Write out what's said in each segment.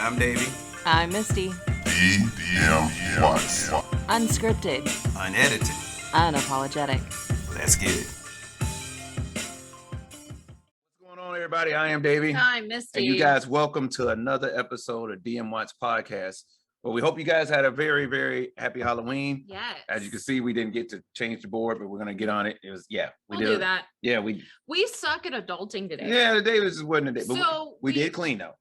I'm Davey. I'm Misty. DMWATS. Unscripted. Unedited. Unapologetic. Let's get it. What's going on, everybody? I am Davey. I'm Misty. And you guys, welcome to another episode of DMWATS podcast. Well, we hope you guys had a very, very happy Halloween. Yes. As you can see, we didn't get to change the board, but we're going to get on it. It was, we'll do that. Yeah, we suck at adulting today. Yeah, the day just wasn't a day. But so we did clean, though.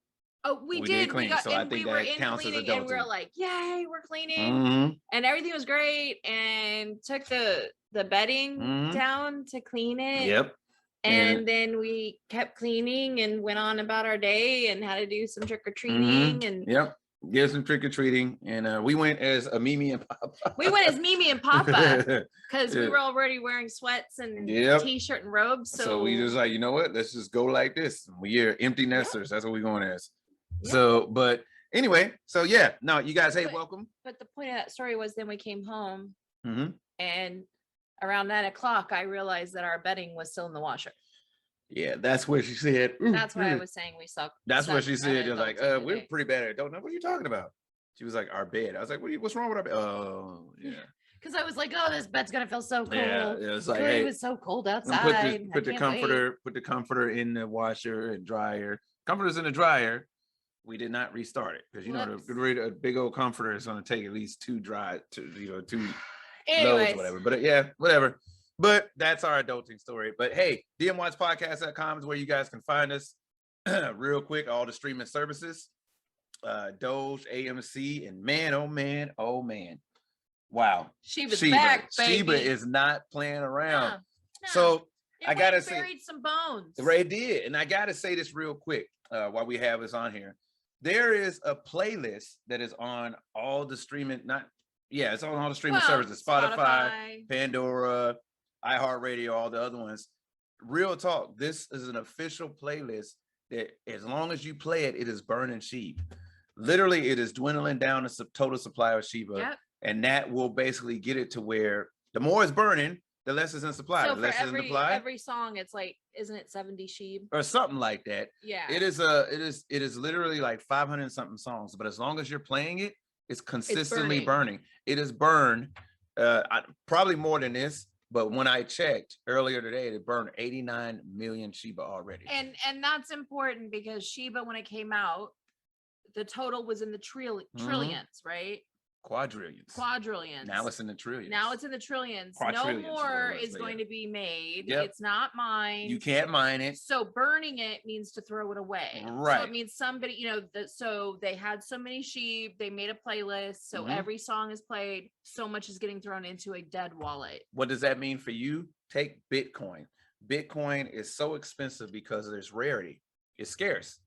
Oh, we did clean. So I think that counts as adulting. And we were like, yay, we're cleaning. Mm-hmm. And everything was great. And took the bedding down to clean it. Yep. And then we kept cleaning and went on about our day and had to do some trick-or-treating. And give some trick-or-treating. And we went as a Mimi and Papa. We went as Mimi and Papa because we were already wearing sweats and t-shirt and robes. So we just like, you know what? Let's just go like this. We're empty nesters. That's what we're going as. So, but anyway, so no, you guys, hey, welcome. But the point of that story was then we came home and around 9 o'clock, I realized that our bedding was still in the washer. Yeah, that's what she said. That's why I was saying we suck. That's what she said. You're like, we're pretty bad at it. Don't know what are you talking about. She was like, our bed. I was like, what's wrong with our bed? Oh, yeah. Because I was like, oh, this bed's gonna feel so cold. Yeah, it was like, it was so cold outside. Put the comforter in the washer and dryer. Comforter's in the dryer. We did not restart it because a big old comforter is going to take at least two loads, whatever. But whatever. But that's our adulting story. But hey, DMWATSpodcast.com is where you guys can find us. Real quick, all the streaming services, Doge, AMC, and man, oh man, wow, Sheba's back, baby. Sheba is not playing around. No. So I gotta say, buried some bones. Ray did, and I gotta say this real quick while we have this on here. There is a playlist that is on all the streaming, it's on all the streaming services, Spotify, Pandora, iHeartRadio, all the other ones. Real talk, this is an official playlist that as long as you play it, it is burning sheep. Literally, it is dwindling down the total supply of Sheba, and that will basically get it to where the more it's burning, the less is in supply. So the less for is in supply. Every song, it's like, isn't it 70 sheep or something like that? Yeah. It is literally like 500 something songs, but as long as you're playing it, it's consistently burning. It is burned probably more than this, but when I checked earlier today, it burned 89 million Sheba already. And that's important because Sheba, when it came out, the total was in the trillions, right? Quadrillions. Now it's in the trillions. No more is going to be made. It's not mine. You can't mine it. So burning it means to throw it away. Right. So it means somebody, so they had so many sheep, they made a playlist. So every song is played. So much is getting thrown into a dead wallet. What does that mean for you? Take Bitcoin. Bitcoin is so expensive because there's rarity. It's scarce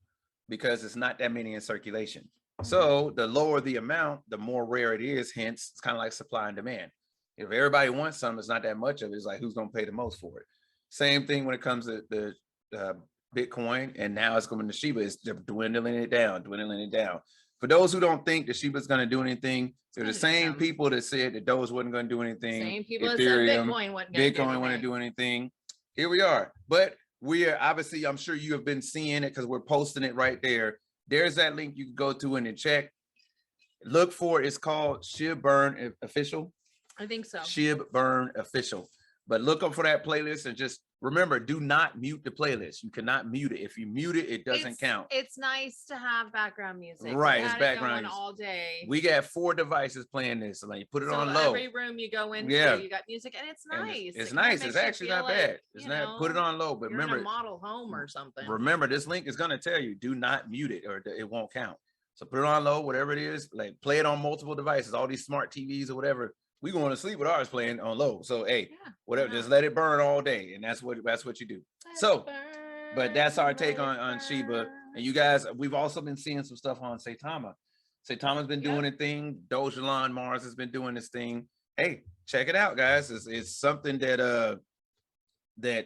because it's not that many in circulation. So the lower the amount, the more rare it is. Hence, it's kind of like supply and demand. If everybody wants something, it's not that much of it. It's like, who's going to pay the most for it? Same thing when it comes to the Bitcoin, and now it's going to Sheba. It's dwindling it down. For those who don't think that Sheba's going to do anything, they're the same people that said that Doge wasn't going to do anything. Same people that said Bitcoin wasn't do anything. Here we are. But we are obviously, I'm sure you have been seeing it because we're posting it right there. There's that link you can go to and then check. Look for it's called Shib Burn Official. I think so. Shib Burn Official. But look up for that playlist and just remember, do not mute the playlist. You cannot mute it. If you mute it, it doesn't count. It's nice to have background music. Right, it's background music all day. We got 4 devices playing this. So like, you put it on low. Every room you go into, you got music, and it's nice. It's nice. It's actually not bad. It's not. Put it on low, but remember, in a model home or something. Remember, this link is gonna tell you do not mute it or it won't count. So put it on low, whatever it is. Like play it on multiple devices, all these smart TVs or whatever. We going to sleep with ours playing on low. So hey, whatever, just let it burn all day, and that's what you do. But that's our take on Sheba. And you guys, we've also been seeing some stuff on Saitama. Saitama's been doing a thing. Dojalon Mars has been doing this thing. Hey, check it out, guys. It's something that that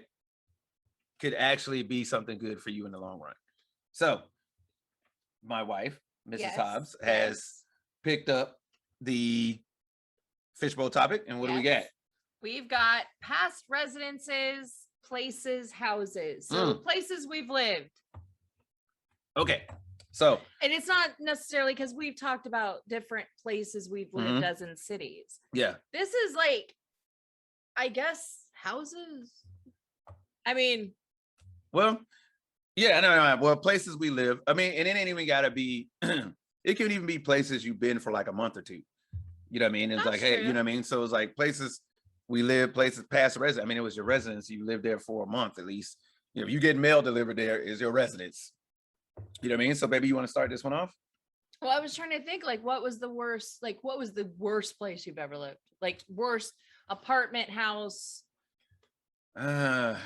could actually be something good for you in the long run. So my wife, Mrs. Hobbs, has picked up the fishbowl topic, and what do we got? We've got past residences, places, houses. So places we've lived. Okay. So, and it's not necessarily because we've talked about different places we've lived as in cities. Yeah. This is like, I guess, houses. I mean, well, yeah, no, well, places we live. I mean, and it ain't even gotta be, it can even be places you've been for like a month or two. You know what I mean? It's like, hey, you know what I mean? So it's like places we live, places past residence. I mean, it was your residence. You lived there for a month at least. You know, if you get mail delivered there, is your residence. You know what I mean? So baby, you want to start this one off? Well, I was trying to think like what was the worst place you've ever lived? Like worst apartment, house. Man,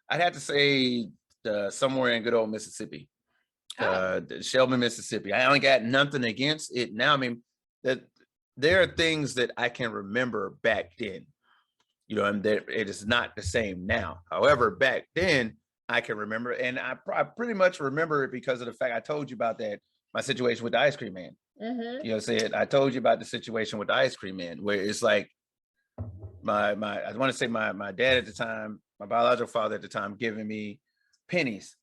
I'd have to say somewhere in good old Mississippi. Shelby, Mississippi. I only got nothing against it now. I mean, that there are things that I can remember back then, you know, and that it is not the same now. However, back then I can remember, and I pretty much remember it because of the fact I told you about that, my situation with the ice cream man. You know what I'm saying? I told you about the situation with the ice cream man, where it's like I want to say my dad at the time, my biological father at the time, giving me pennies.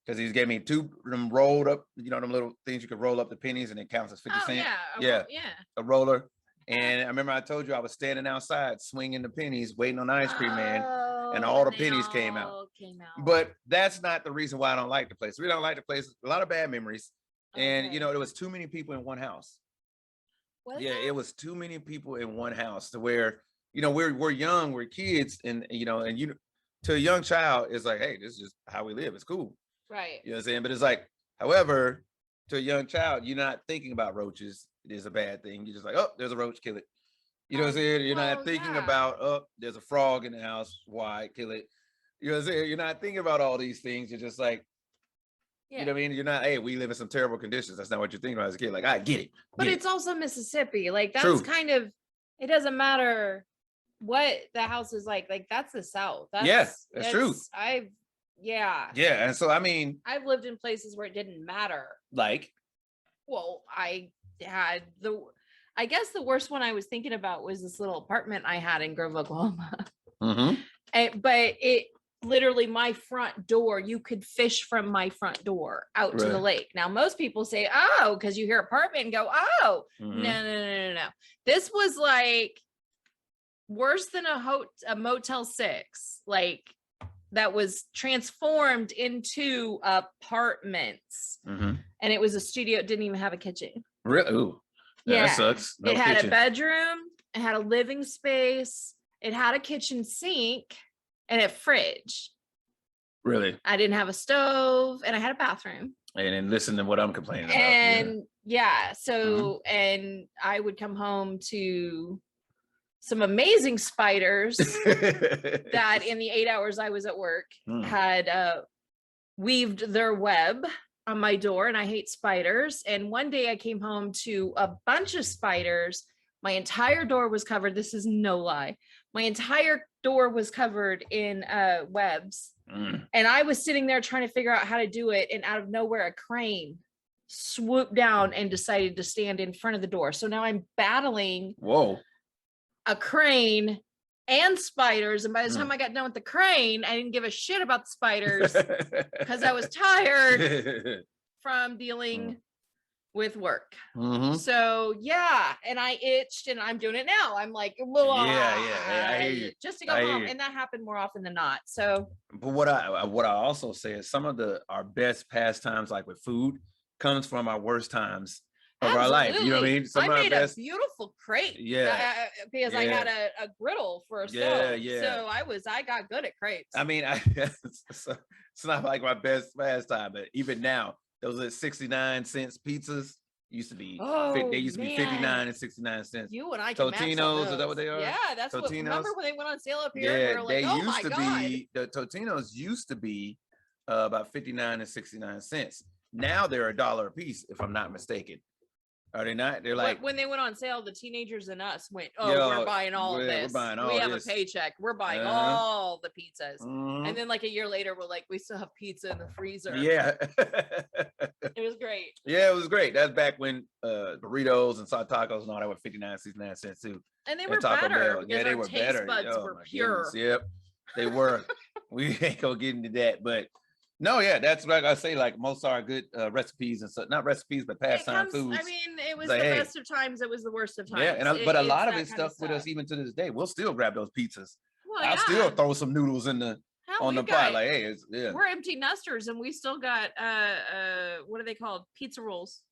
Because he's gave me two them rolled up, you know, them little things you could roll up the pennies and it counts as 50 cents. Yeah. A roller. And I remember I told you I was standing outside swinging the pennies, waiting on the ice cream man, and all the pennies came out. But that's not the reason why I don't like the place. We don't like the place. A lot of bad memories. And, you know, there was too many people in one house. It was too many people in one house to where, you know, we're young, we're kids. And, you know, to a young child, it's like, hey, this is just how we live. It's cool. Right. You know what I'm saying? But it's like, however, to a young child, you're not thinking about roaches. It is a bad thing. You're just like, oh, there's a roach, kill it. You know what I'm saying? You're not thinking about, oh, there's a frog in the house. Why? Kill it. You know what I'm saying? You're not thinking about all these things. You're just like, you know what I mean? You're not, hey, we live in some terrible conditions. That's not what you're thinking about as a kid. Like, I get it. But it's also Mississippi. Like, that's kind of, it doesn't matter what the house is like. Like, that's the South. That's true. Yeah. And so, I mean, I've lived in places where it didn't matter. Like? Well, I guess the worst one I was thinking about was this little apartment I had in Grove, Oklahoma. But it literally, my front door, you could fish from my front door out to the lake. Now, most people say, oh, because you hear apartment and go, oh, no. This was like worse than a Motel 6. Like, that was transformed into apartments. And it was a studio. It didn't even have a kitchen. Really? Ooh, that sucks. No, it had a bedroom. It had a living space. It had a kitchen sink and a fridge. Really? I didn't have a stove and I had a bathroom. And then listen to what I'm complaining about. And so, and I would come home to some amazing spiders that in the 8 hours I was at work had weaved their web on my door, and I hate spiders. And one day I came home to a bunch of spiders. My entire door was covered. This is no lie. My entire door was covered in webs. And I was sitting there trying to figure out how to do it. And out of nowhere, a crane swooped down and decided to stand in front of the door. So now I'm battling a crane and spiders. And by the time I got done with the crane, I didn't give a shit about the spiders because I was tired from dealing with work. So and I itched, and I'm doing it now. I'm like, I hear you. Just to go home, and that happened more often than not. So, but what I also say is some of our best pastimes, like with food, comes from our worst times of our life. You know what I mean? I made a beautiful crate. Because I had a griddle for a stove. So I got good at crepes. I mean, it's not like my best pastime, but even now, those are 69-cent pizzas used to be. They used to be 59 and 69 cents. You and I Totino's, is that what they are? Yeah, that's Totino's. What. Remember when they went on sale up here? Yeah, we were like, they used to be. The Totino's used to be about 59 and 69 cents. Now they're $1 a piece, if I'm not mistaken. Are they not? They're like, when they went on sale, the teenagers and us went, we're buying all of this. We have a paycheck. We're buying all the pizzas. And then like a year later, we're like, we still have pizza in the freezer. Yeah. It was great. Yeah, it was great. That's back when burritos and soft tacos and all that were 59, 69 cents too. And they were better. Yeah, they were better. Buds were pure. Goodness. Yep, they were. We ain't gonna get into that, but No, yeah, that's like I say. Like most are good recipes and stuff. Not recipes, but pastime foods. I mean, it was like, the hey, best of times. It was the worst of times. Yeah, but a lot of it it stuck with us even to this day. We'll still grab those pizzas. Well, I'll still throw some noodles in the on the pot. Like, hey, we're empty nesters, and we still got what are they called? Pizza rolls.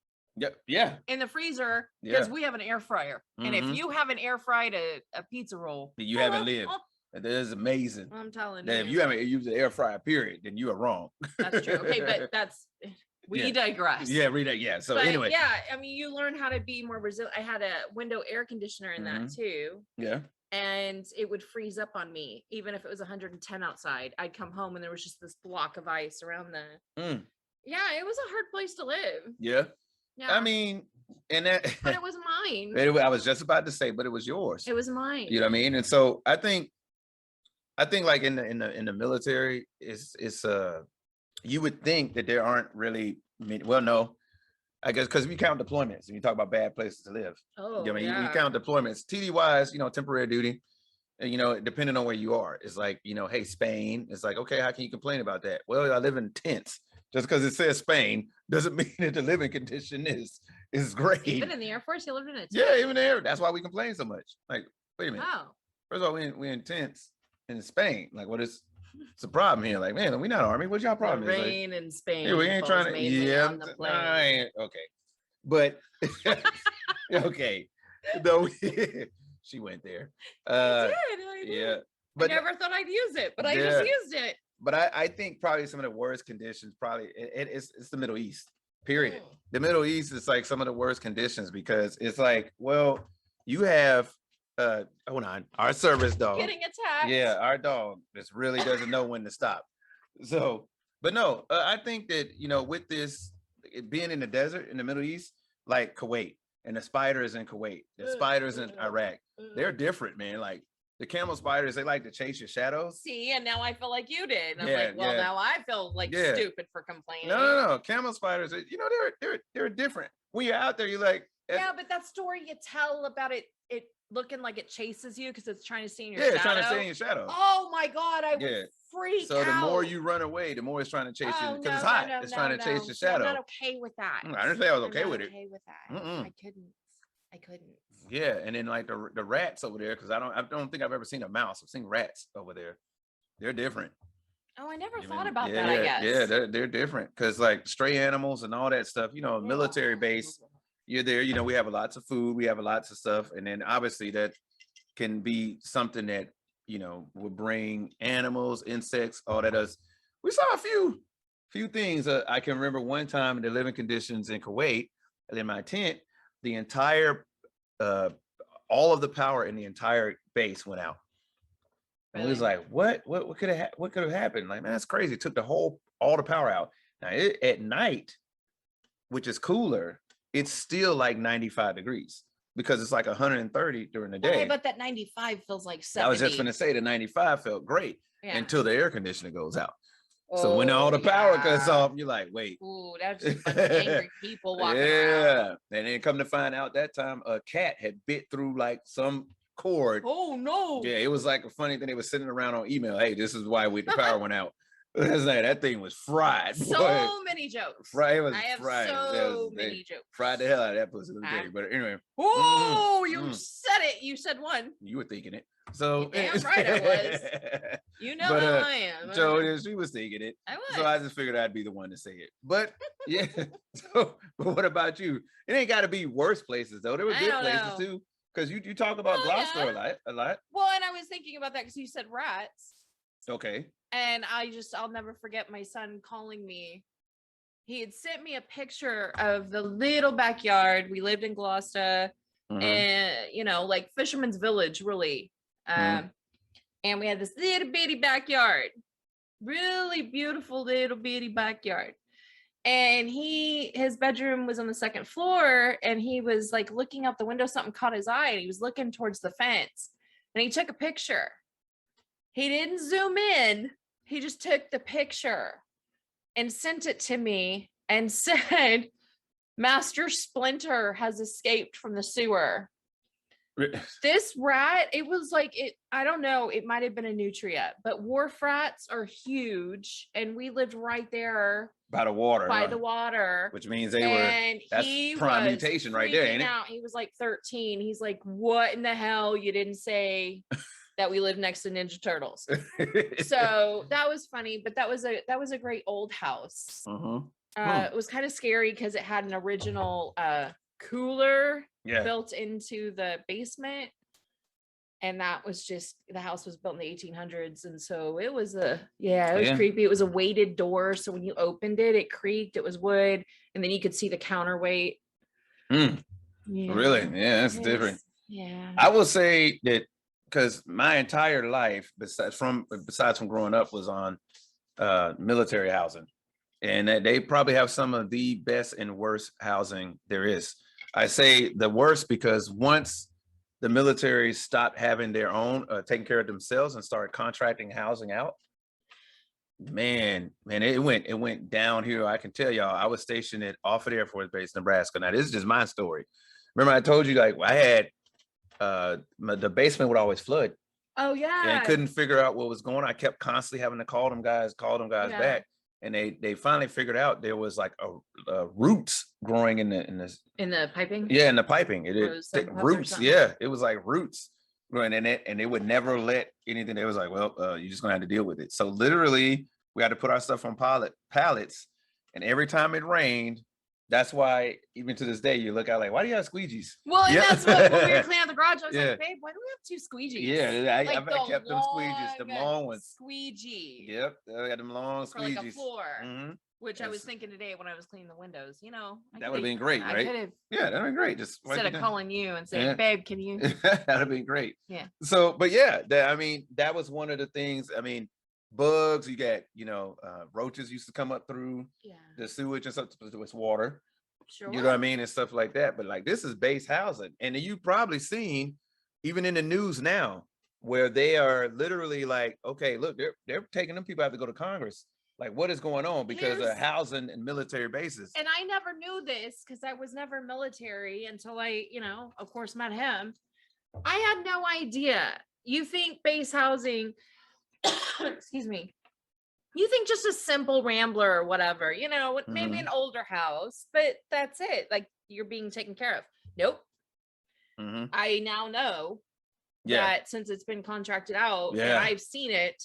Yeah. In the freezer because we have an air fryer, and if you haven't air fried a pizza roll, you haven't lived. That is amazing. I'm telling you. If you haven't used the air fryer, period, then you are wrong. That's true. Okay, but we digress. Yeah, read that. Yeah. So anyway. Yeah, I mean, you learn how to be more resilient. I had a window air conditioner in that too. Yeah. And it would freeze up on me, even if it was 110 outside. I'd come home and there was just this block of ice around the. Yeah, it was a hard place to live. Yeah. I mean, and that. But it was mine. I was just about to say, but it was yours. It was mine. You know what I mean? And so I think like in the military, it's you would think that there aren't really many. Well, no, I guess because we count deployments and you talk about bad places to live. Oh, you know what I mean? You count deployments. TD wise, temporary duty, and depending on where you are, it's like, hey, Spain. It's like, okay, how can you complain about that? Well, I live in tents. Just because it says Spain doesn't mean that the living condition is great. Even in the Air Force, you lived in a tent. Yeah, even there. That's why we complain so much. Like, wait a minute. Oh. First of all, we in tents in Spain. Like, what is it's a problem here? Like, man, we're not army. What's y'all problem? The rain in Spain. Yeah, we ain't trying to. Yeah, okay, but okay. No, she went there. I did. Yeah, but I never thought I'd use it, but I just used it. But I think probably some of the worst conditions, it's the Middle East, period. The Middle East is like some of the worst conditions because it's like, well, you have, hold on, our service dog. Getting attacked. Yeah, our dog just really doesn't know when to stop. So, but no, I think that, with this, being in the desert in the Middle East, like Kuwait and the spiders in Kuwait, the spiders in Iraq, they're different, man. Like, the camel spiders, they like to chase your shadows. See, and now I feel like you did. I'm like, well, now I feel like stupid for complaining. No. Camel spiders, they're different. When you're out there, you're like, yeah, but that story you tell about it looking like it chases you because it's trying to stay in your shadow. Yeah, trying to stay in your shadow. Oh my God, I would freak out. So the more you run away, the more it's trying to chase you because it's hot. It's trying to chase your shadow. I'm not okay with that. I didn't say I was okay with it. Okay with that. I couldn't. Yeah, and then like the rats over there, because I don't think I've ever seen a mouse. I've seen rats over there. They're different. Oh, I never thought about that. I guess. Yeah, they're different because like stray animals and all that stuff. Military base. You're there. We have lots of food. We have lots of stuff, and then obviously that can be something that would bring animals, insects, all that. We saw a few things. I can remember one time in the living conditions in Kuwait, in my tent, the entire all of the power in the entire base went out. And it was like, what could have happened? Like, man, that's crazy. It took all the power out. Now at night, which is cooler, it's still like 95 degrees because it's like 130 during the day. Okay, but that 95 feels like 70. I was just gonna say the 95 felt great until the air conditioner goes out. So when all the power cuts off, you're like, wait. Ooh, that's just a bunch of angry people walking around. And then come to find out that time a cat had bit through like some cord. Oh no. Yeah, it was like a funny thing. They were sitting around on email. Hey, this is why the power went out. That thing was fried. So many jokes. Fried. It was I have fried. So many jokes. Fried the hell out of that pussy. But anyway. Oh, you said it. You said one. You were thinking it. So damn right I was. How I am. So she was thinking it. I was. So I just figured I'd be the one to say it. But yeah. But what about you? It ain't got to be worse places though. There were good places too. Because you talk about Gloucester a lot. Well, and I was thinking about that because you said rats. Okay. And I'll never forget my son calling me. He had sent me a picture of the little backyard. We lived in Gloucester, and like fisherman's village, really. And we had this little bitty backyard, really beautiful little bitty backyard. And his bedroom was on the second floor, and he was like looking out the window. Something caught his eye, and he was looking towards the fence, and he took a picture. He didn't zoom in. He just took the picture and sent it to me and said, Master Splinter has escaped from the sewer. This rat, it was like I don't know, it might have been a nutria, but wharf rats are huge, and we lived right there by the water, by the water, which means that's prime mutation right there, ain't it? He was like 13. He's like, what in the hell? You didn't say that we live next to Ninja Turtles. So that was funny, but that was a great old house. It was kind of scary because it had an original cooler built into the basement, and that was just, the house was built in the 1800s, and so it was creepy. It was a weighted door, so when you opened it, it creaked. It was wood, and then you could see the counterweight. Really? Yeah, that's different. Yeah, I will say that because my entire life, besides from growing up, was on military housing, and they probably have some of the best and worst housing there is. I say the worst because once the military stopped having their own, taking care of themselves, and started contracting housing out, man, it went downhill. I can tell y'all, I was stationed at Offutt Air Force Base, Nebraska. Now, this is just my story. Remember I told you, like, I had the basement would always flood. Oh yeah. And I couldn't figure out what was going on. I kept constantly having to call them guys back. And they finally figured out there was like a roots growing in the piping. Yeah, in the piping. Roots. Yeah, it was like roots growing in it, and they would never let anything. They was like, well, you're just gonna have to deal with it. So literally, we had to put our stuff on pallets, and every time it rained, that's why even to this day you look out like, why do you have squeegees? Well, and that's what when we were cleaning out the garage, I was like, babe, why do we have two squeegees? Yeah, I kept them squeegees, the long ones. Squeegee. Yep, I got them long for squeegees. Like a floor. Which I was thinking today when I was cleaning the windows, that would have been great, right? Yeah, that'd been great. Just instead of calling you and saying, babe, can you? That'd have been great. Yeah. So, but yeah, that was one of the things. I mean, bugs, you got, roaches used to come up through the sewage and stuff with water. Sure. You know what I mean? And stuff like that. But like, this is base housing. And you've probably seen, even in the news now, where they are literally like, okay, look, they're taking them people have to go to Congress. Like, what is going on? Because of housing and military bases. And I never knew this because I was never military until I, of course, met him. I had no idea. You think base housing, excuse me, you think just a simple Rambler or whatever, maybe an older house, but that's it. Like, you're being taken care of. Nope. I now know that since it's been contracted out, and I've seen it.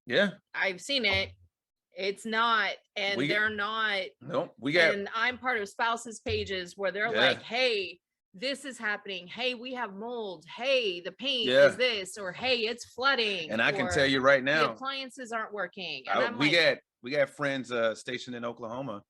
Yeah. I've seen it. It's not, and they're not. Nope. And I'm part of spouses pages where they're like, hey, this is happening. Hey, we have mold. Hey, the paint is this, or hey, it's flooding. And I can tell you right now, the appliances aren't working. And we got friends stationed in Oklahoma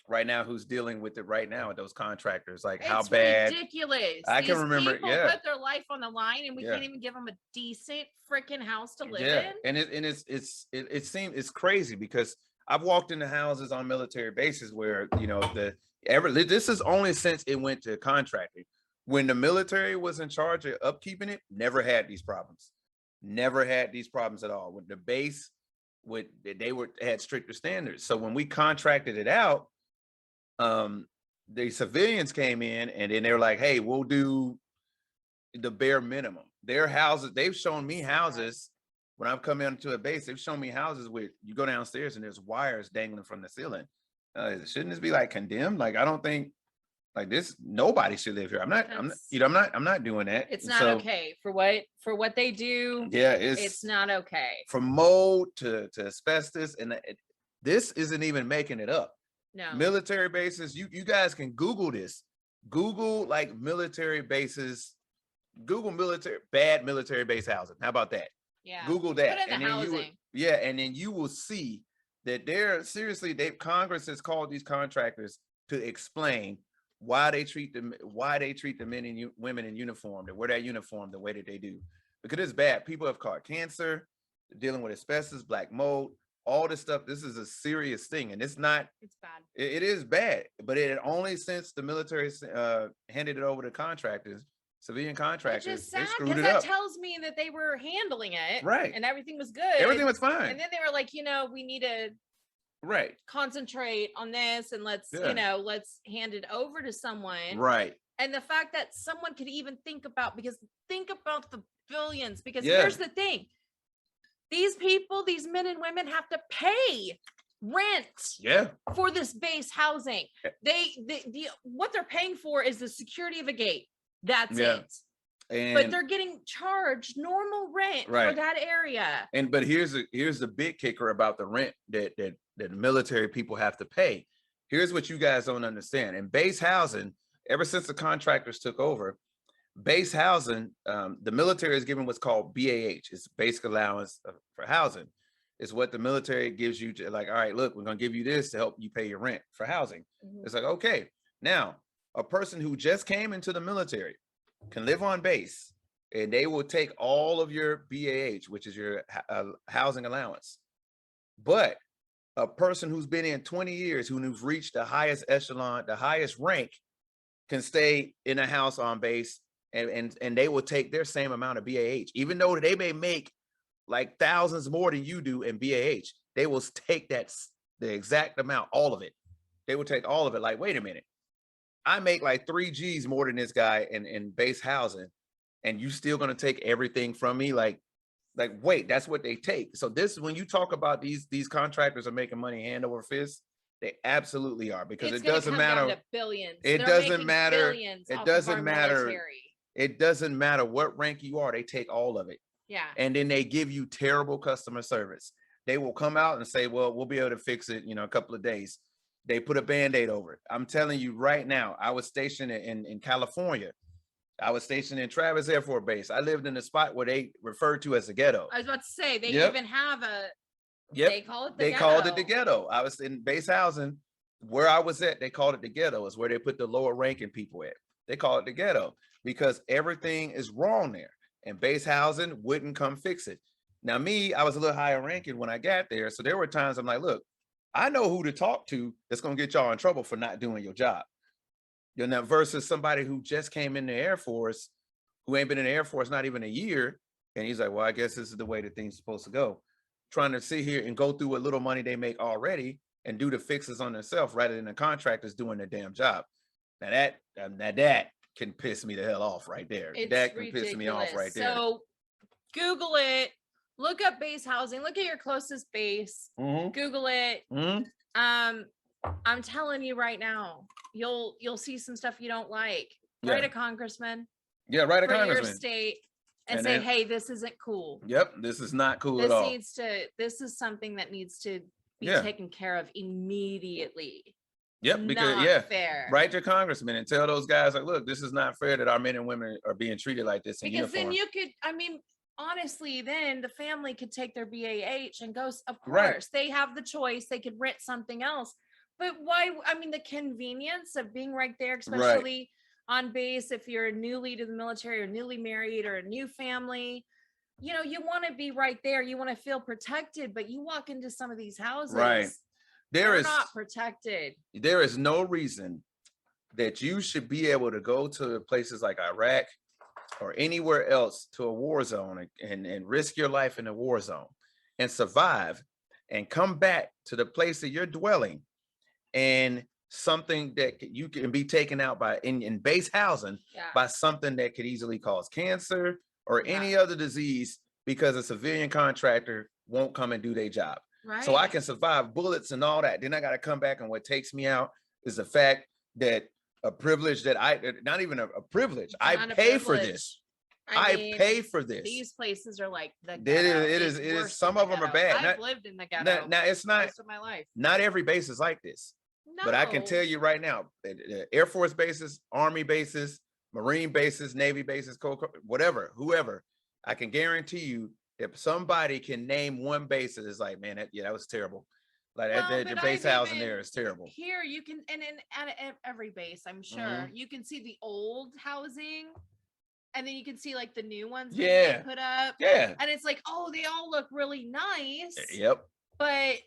right now who's dealing with it right now. Those contractors, like, how bad? Ridiculous. I can remember. People put their life on the line, and we can't even give them a decent freaking house to live in. And it's crazy because I've walked into houses on military bases where this is only since it went to contracting. When the military was in charge of upkeeping it, never had these problems. Never had these problems at all. When the base had stricter standards. So when we contracted it out, the civilians came in, and then they were like, hey, we'll do the bare minimum. Their houses, they've shown me houses when I've come into a base, they've shown me houses where you go downstairs and there's wires dangling from the ceiling. Shouldn't this be like condemned? Like, I don't think like this, nobody should live here. I'm not doing that. It's not okay for what they do. Yeah, it's not okay. From mold to asbestos, and this isn't even making it up. No. Military bases, you guys can Google this. Google like military bases, Google bad military base housing. How about that? Yeah. Google that. Put in the housing. And then you will see that Congress has called these contractors to explain why they treat the men and women in uniform, that wear that uniform the way that they do. Because it's bad. People have caught cancer, dealing with asbestos, black mold, all this stuff. This is a serious thing, and it's bad. It is bad, but it only since the military handed it over to contractors, civilian contractors, which is sad, they screwed it up. That tells me that they were handling it right, and everything was good. Everything was fine, and then they were like, we need to concentrate on this, and let's hand it over to someone, right. And the fact that someone could even think about the billions, because Yeah. here's the thing. These people, these men and women have to pay rent for this base housing. What they're paying for is the security of a gate. That's it. But they're getting charged normal rent for that area. But here's the big kicker about the rent that the military people have to pay. Here's what you guys don't understand. In base housing, ever since the contractors took over, base housing, the military is given what's called BAH. It's basic allowance for housing. It's what the military gives you to, like, all right, look, we're going to give you this to help you pay your rent for housing. It's like, okay, now a person who just came into the military can live on base, and they will take all of your BAH, which is your housing allowance. But a person who's been in 20 years, who's reached the highest echelon, the highest rank, can stay in a house on base, and they will take their same amount of BAH, even though they may make like thousands more than you do in BAH. They will take the exact amount, all of it. They will take all of it. Like, wait a minute, I make like 3 G's more than this guy in base housing, and you still gonna take everything from me? Like, wait, that's what they take. So this, when you talk about these contractors are making money hand over fist, they absolutely are, because it doesn't matter. Billions. It doesn't matter. It doesn't matter. It doesn't matter what rank you are. They take all of it. Yeah. And then they give you terrible customer service. They will come out and say, well, we'll be able to fix it, a couple of days. They put a Band-Aid over it. I'm telling you right now, I was stationed in California. I was stationed in Travis Air Force Base. I lived in a spot where they referred to as the ghetto. I was about to say, they even have they call it the ghetto. Called it the ghetto. I was in base housing where I was at. They called it the ghetto. It's where they put the lower ranking people at. They call it the ghetto because everything is wrong there, and base housing wouldn't come fix it. Now me, I was a little higher ranking when I got there. So there were times I'm like, look, I know who to talk to that's going to get y'all in trouble for not doing your job. Versus somebody who just came in the Air Force, who ain't been in the Air Force not even a year. And he's like, well, I guess this is the way that things are supposed to go. Trying to sit here and go through what little money they make already and do the fixes on themselves rather than the contractors doing their damn job. Now that can piss me the hell off right there. That can piss me off right there. So Google it, look up base housing, look at your closest base, Google it. I'm telling you right now, you'll see some stuff you don't like. Write a congressman. Yeah, write a congressman. For your state and say, hey, this isn't cool. Yep, this is not cool at all. This is something that needs to be taken care of immediately. Yep, because fair. Write your congressman and tell those guys, like, look, this is not fair that our men and women are being treated like this in uniform. Then you could, honestly, then the family could take their BAH and go, of course, they have the choice. They could rent something else. But why? The convenience of being right there, especially on base, if you're newly to the military or newly married or a new family, you want to be right there. You want to feel protected, but you walk into some of these houses, they're not protected. There is no reason that you should be able to go to places like Iraq or anywhere else to a war zone and risk your life in a war zone and survive and come back to the place that you're dwelling, and something that you can be taken out by in base housing by something that could easily cause cancer or any other disease because a civilian contractor won't come and do their job. Right. So I can survive bullets and all that. Then I got to come back, and what takes me out is the fact that a privilege that not even a privilege. I pay for this. I pay for this. These places are like the ghetto. It is. Some of them are bad. I've lived in the ghetto. Now it's not most of my life. Not every base is like this. No. But I can tell you right now, Air Force bases, Army bases, Marine bases, Navy bases, whatever, whoever, I can guarantee you, if somebody can name one base that is like, man, that was terrible. Like the base housing there is terrible. Here you can, and at every base, I'm sure you can see the old housing, and then you can see like the new ones that they put up. Yeah, and it's like, oh, they all look really nice. Yep. But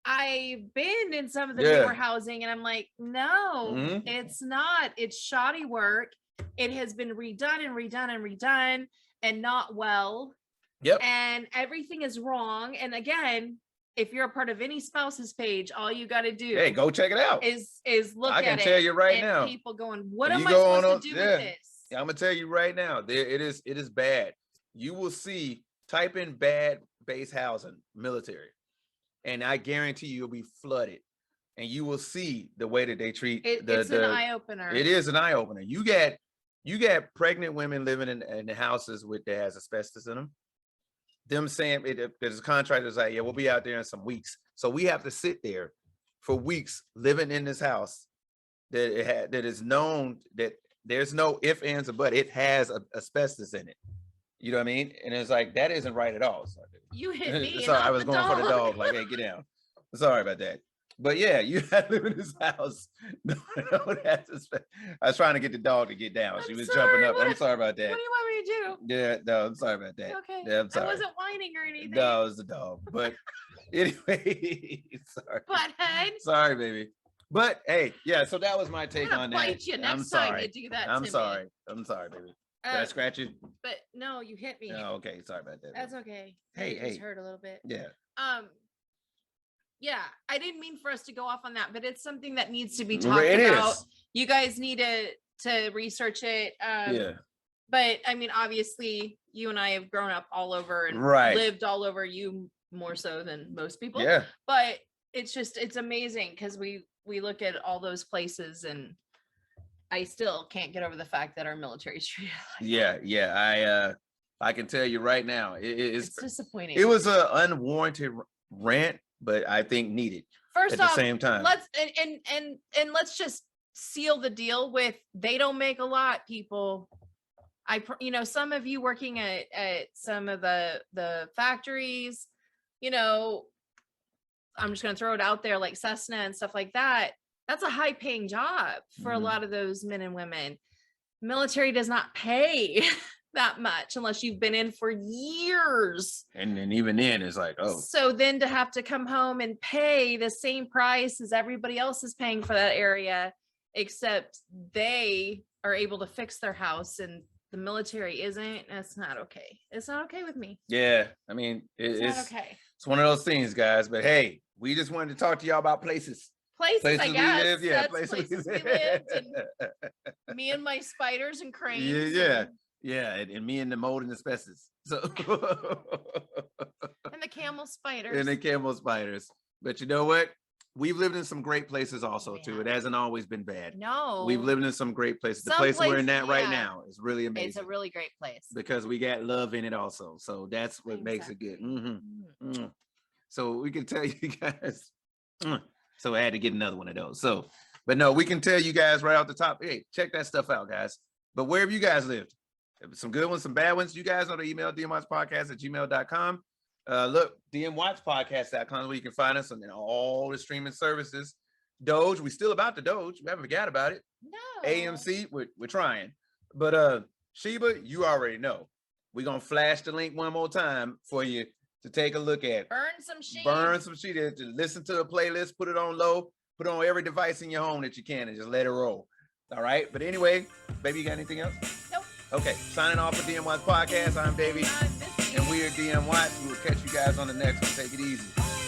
I've been in some of the newer housing, and I'm like, no, it's not. It's shoddy work. It has been redone and redone and redone, and not well. Yep. And everything is wrong. And again, if you're a part of any spouse's page, all you got to do Hey, go check it out. is look at it. I can tell you right now. People going, what am I supposed to do with this? Yeah, I'm gonna tell you right now. It is bad. You will see, type in bad base housing military, and I guarantee you'll be flooded. And you will see the way that they treat it's an eye opener. It is an eye opener. You get pregnant women living in the houses that has asbestos in them. Them saying there's a contractor like, yeah, we'll be out there in some weeks. So we have to sit there for weeks living in this house that is known that there's no ifs, ands, or but. It has asbestos in it. You know what I mean? And it's like, that isn't right at all. So, you hit me. Sorry, I was going for the dog. Like, hey, get down. Sorry about that. But yeah, you had to live in this house. No, I was trying to get the dog to get down. She was jumping up. I'm sorry about that. What do you want me to do? Yeah, no, I'm sorry about that. Okay. Yeah, I'm sorry. I wasn't whining or anything. No, it was the dog. But anyway, sorry. Butthead. Sorry, baby. But hey, yeah, so that was my take on that. Bite you next time you do that. I'm sorry. I'm sorry, baby. Did I scratch you? But no, you hit me. Oh, okay. Sorry about that. That's okay. Hey, it just hurt a little bit. Yeah. Yeah, I didn't mean for us to go off on that, but it's something that needs to be talked about. You guys need to research it. Yeah. But I mean, obviously, you and I have grown up all over and lived all over. You more so than most people. Yeah. But it's amazing because we look at all those places and I still can't get over the fact that our military is treated like that. Yeah. I can tell you right now, it's disappointing. It was an unwarranted rant, but I think needed. First at off, the same time. And let's just seal the deal with, they don't make a lot, people. Some of you working at some of the factories, I'm just going to throw it out there, like Cessna and stuff like that. That's a high paying job for a lot of those men and women. Military does not pay that much unless you've been in for years. And then even then it's like, oh. So then to have to come home and pay the same price as everybody else is paying for that area, except they are able to fix their house and the military isn't, that's not okay. It's not okay with me. Yeah. I mean, it's not okay. It's one of those things, guys. But hey, we just wanted to talk to y'all about places. Places I guess. We live, yeah, places we lived. And me and my spiders and cranes. Yeah, and me and the mold and asbestos. So and the camel spiders. And the camel spiders. But you know what? We've lived in some great places also too. It hasn't always been bad. No. We've lived in some great places. The place we're in right now is really amazing. It's a really great place. Because we got love in it also. So that's what makes it good. So we can tell you guys. So I had to get another one of those. So, but no, we can tell you guys right off the top, hey, check that stuff out, guys. But where have you guys lived? Some good ones, some bad ones. You guys know the email, DMWATSpodcast@gmail.com. Look, DMWATSpodcast.com, where you can find us on all the streaming services. Doge, we still about the Doge. We haven't forgot about it. No. AMC, we're trying. But Sheba, you already know. We're going to flash the link one more time for you to take a look at. Burn some sheet. To listen to a playlist, put it on low, put it on every device in your home that you can, and just let it roll. All right. But anyway, baby, you got anything else? Nope. Okay. Signing off for DMWATS Podcast. I'm Davey. And we are DMWATS. We will catch you guys on the next one. Take it easy.